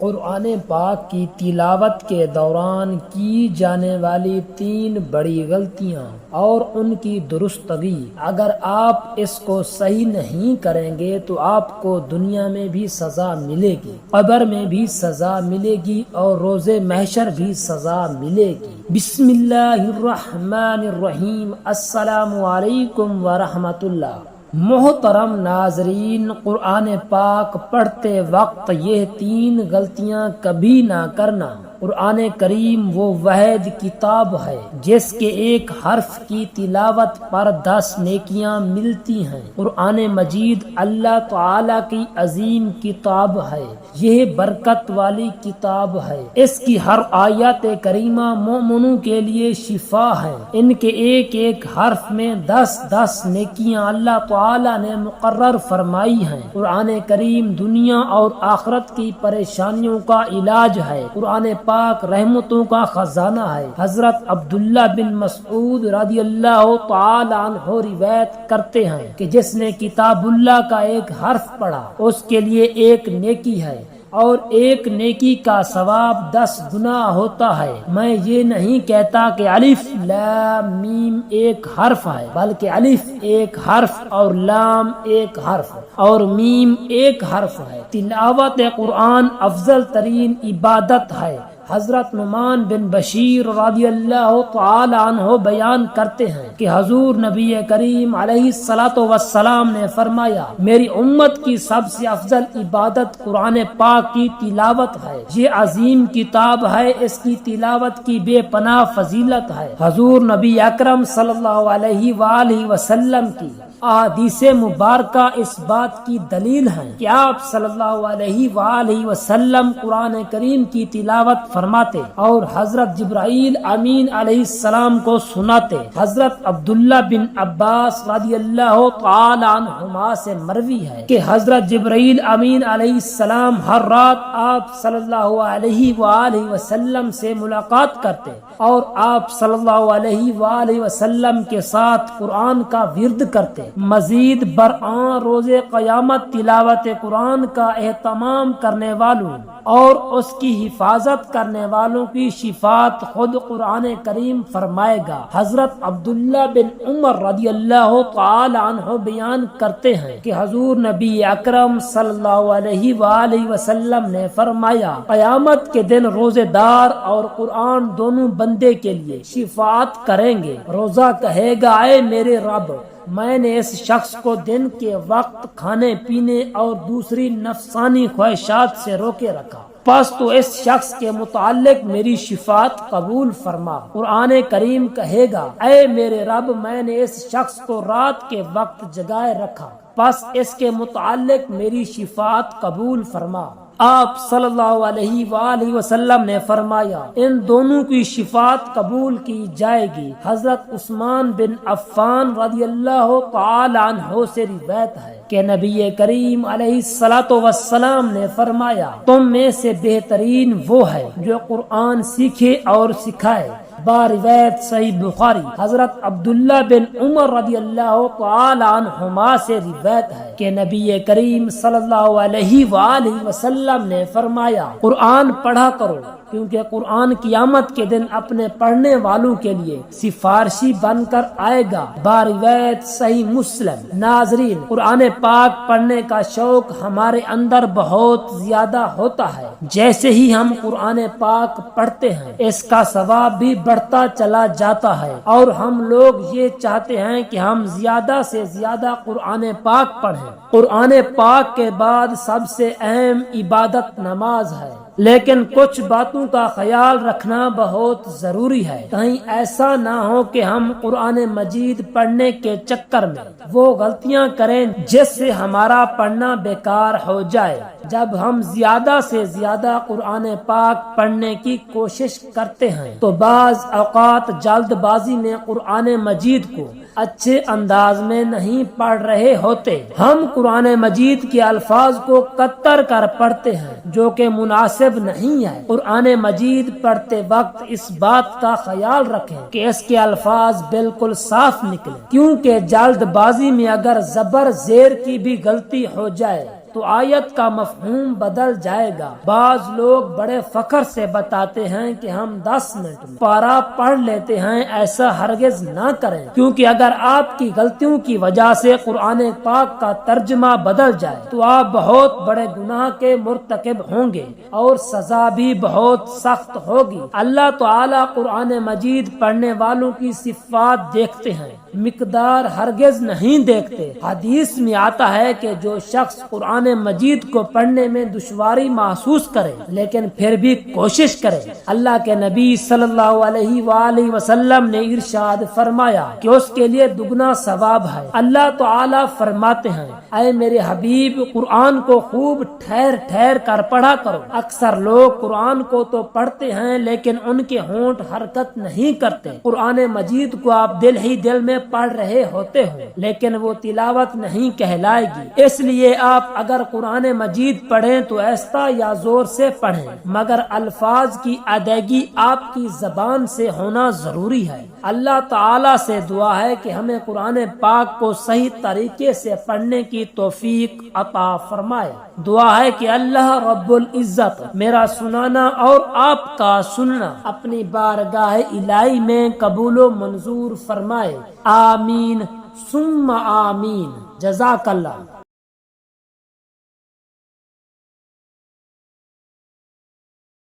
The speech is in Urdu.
قرآن پاک کی تلاوت کے دوران کی جانے والی 3 بڑی غلطیاں اور ان کی درستگی۔ اگر آپ اس کو صحیح نہیں کریں گے تو آپ کو دنیا میں بھی سزا ملے گی، قبر میں بھی سزا ملے گی اور روز محشر بھی سزا ملے گی۔ بسم اللہ الرحمن الرحیم۔ السلام علیکم ورحمۃ اللہ۔ محترم ناظرین، قرآن پاک پڑھتے وقت یہ 3 غلطیاں کبھی نہ کرنا۔ قرآن کریم وہ واحد کتاب ہے جس کے ایک حرف کی تلاوت پر 10 نیکیاں ملتی ہیں۔ قرآن مجید اللہ تعالی کی عظیم کتاب ہے، یہ برکت والی کتاب ہے۔ اس کی ہر آیت کریمہ مومنوں کے لیے شفا ہے۔ ان کے ایک ایک حرف میں 10 نیکیاں اللہ تعالی نے مقرر فرمائی ہیں۔ قرآن کریم دنیا اور آخرت کی پریشانیوں کا علاج ہے۔ قرآن پاک رحمتوں کا خزانہ ہے۔ حضرت عبداللہ بن مسعود رضی اللہ تعالی عنہ روایت کرتے ہیں کہ جس نے کتاب اللہ کا ایک حرف پڑھا اس کے لیے 1 نیکی ہے اور 1 نیکی کا ثواب 10 گنا ہوتا ہے۔ میں یہ نہیں کہتا کہ الف لام میم 1 حرف ہے، بلکہ الف 1 حرف اور لام 1 حرف اور میم 1 حرف ہے۔ تلاوت قرآن افضل ترین عبادت ہے۔ حضرت نعمان بن بشیر رضی اللہ تعالی عنہ بیان کرتے ہیں کہ حضور نبی کریم علیہ الصلاۃ والسلام نے فرمایا، میری امت کی سب سے افضل عبادت قرآن پاک کی تلاوت ہے۔ یہ عظیم کتاب ہے، اس کی تلاوت کی بے پناہ فضیلت ہے۔ حضور نبی اکرم صلی اللہ علیہ وآلہ وسلم کی احادیث مبارکہ اس بات کی دلیل ہیں کہ آپ صلی اللہ علیہ وآلہ وسلم قرآن کریم کی تلاوت فرماتے اور حضرت جبرائیل امین علیہ السلام کو سناتے۔ حضرت عبداللہ بن عباس رضی اللہ تعالی عنہما سے مروی ہے کہ حضرت جبرائیل امین علیہ السلام ہر رات آپ صلی اللہ علیہ وآلہ وسلم سے ملاقات کرتے اور آپ صلی اللہ علیہ وآلہ وسلم کے ساتھ قرآن کا ورد کرتے۔ مزید برآں روز قیامت تلاوت قرآن کا اہتمام کرنے والوں اور اس کی حفاظت کرنے والوں کی شفاعت خود قرآن کریم فرمائے گا۔ حضرت عبداللہ بن عمر رضی اللہ تعالی عنہ بیان کرتے ہیں کہ حضور نبی اکرم صلی اللہ علیہ وآلہ وسلم نے فرمایا، قیامت کے دن روزے دار اور قرآن دونوں بندے کے لیے شفاعت کریں گے۔ روزہ کہے گا، اے میرے رب، میں نے اس شخص کو دن کے وقت کھانے پینے اور دوسری نفسانی خواہشات سے روکے رکھا، پس تو اس شخص کے متعلق میری شفاعت قبول فرما۔ قرآن کریم کہے گا، اے میرے رب، میں نے اس شخص کو رات کے وقت جگائے رکھا، پس اس کے متعلق میری شفاعت قبول فرما۔ آپ صلی اللہ علیہ وآلہ وسلم نے فرمایا، ان دونوں کی شفاعت قبول کی جائے گی۔ حضرت عثمان بن عفان رضی اللہ تعالی عنہ سے روایت ہے کہ نبی کریم علیہ الصلاۃ والسلام نے فرمایا، تم میں سے بہترین وہ ہے جو قرآن سیکھے اور سکھائے۔ باروایت صحیح بخاری۔ حضرت عبداللہ بن عمر رضی اللہ تعالی عنہما سے روایت ہے کہ نبی کریم صلی اللہ علیہ وآلہ وسلم نے فرمایا، قرآن پڑھا کرو کیونکہ قرآن قیامت کے دن اپنے پڑھنے والوں کے لیے سفارشی بن کر آئے گا۔ باروایت صحیح مسلم۔ ناظرین، قرآن پاک پڑھنے کا شوق ہمارے اندر بہت زیادہ ہوتا ہے۔ جیسے ہی ہم قرآن پاک پڑھتے ہیں اس کا ثواب بھی بڑھتا چلا جاتا ہے اور ہم لوگ یہ چاہتے ہیں کہ ہم زیادہ سے زیادہ قرآن پاک پڑھیں۔ قرآن پاک کے بعد سب سے اہم عبادت نماز ہے، لیکن کچھ باتوں کا خیال رکھنا بہت ضروری ہے۔ کہیں ایسا نہ ہو کہ ہم قرآن مجید پڑھنے کے چکر میں وہ غلطیاں کریں جس سے ہمارا پڑھنا بیکار ہو جائے۔ جب ہم زیادہ سے زیادہ قرآن پاک پڑھنے کی کوشش کرتے ہیں تو بعض اوقات جلد بازی میں قرآن مجید کو اچھے انداز میں نہیں پڑھ رہے ہوتے۔ ہم قرآن مجید کے الفاظ کو کتر کر پڑھتے ہیں جو کہ مناسب نہیں ہے۔ قرآن مجید پڑھتے وقت اس بات کا خیال رکھیں کہ اس کے الفاظ بالکل صاف نکلیں، کیونکہ جلد بازی میں اگر زبر زیر کی بھی غلطی ہو جائے تو آیت کا مفہوم بدل جائے گا۔ بعض لوگ بڑے فخر سے بتاتے ہیں کہ ہم 10 منٹ میں پارہ پڑھ لیتے ہیں، ایسا ہرگز نہ کریں، کیونکہ اگر آپ کی غلطیوں کی وجہ سے قرآن پاک کا ترجمہ بدل جائے تو آپ بہت بڑے گناہ کے مرتکب ہوں گے اور سزا بھی بہت سخت ہوگی۔ اللہ تعالی قرآن مجید پڑھنے والوں کی صفات دیکھتے ہیں، مقدار ہرگز نہیں دیکھتے۔ حدیث میں آتا ہے کہ جو شخص قرآن مجید کو پڑھنے میں دشواری محسوس کرے لیکن پھر بھی کوشش کرے، اللہ کے نبی صلی اللہ علیہ وآلہ وسلم نے ارشاد فرمایا کہ اس کے لیے دگنا ثواب ہے۔ اللہ تعالی فرماتے ہیں، اے میرے حبیب، قرآن کو خوب ٹھہر ٹھہر کر پڑھا کرو۔ اکثر لوگ قرآن کو تو پڑھتے ہیں لیکن ان کے ہونٹ حرکت نہیں کرتے۔ قرآن مجید کو آپ دل ہی دل میں پڑھ رہے ہوتے ہو لیکن وہ تلاوت نہیں کہلائے گی۔ اس لیے آپ اگر قرآن مجید پڑھیں تو آہستہ یا زور سے پڑھیں، مگر الفاظ کی ادائیگی آپ کی زبان سے ہونا ضروری ہے۔ اللہ تعالی سے دعا ہے کہ ہمیں قرآن پاک کو صحیح طریقے سے پڑھنے کی توفیق عطا فرمائے۔ دعا ہے کہ اللہ رب العزت میرا سنانا اور آپ کا سننا اپنی بارگاہ الہی میں قبول و منظور فرمائے۔ آمین ثم آمین۔ جزاک اللہ۔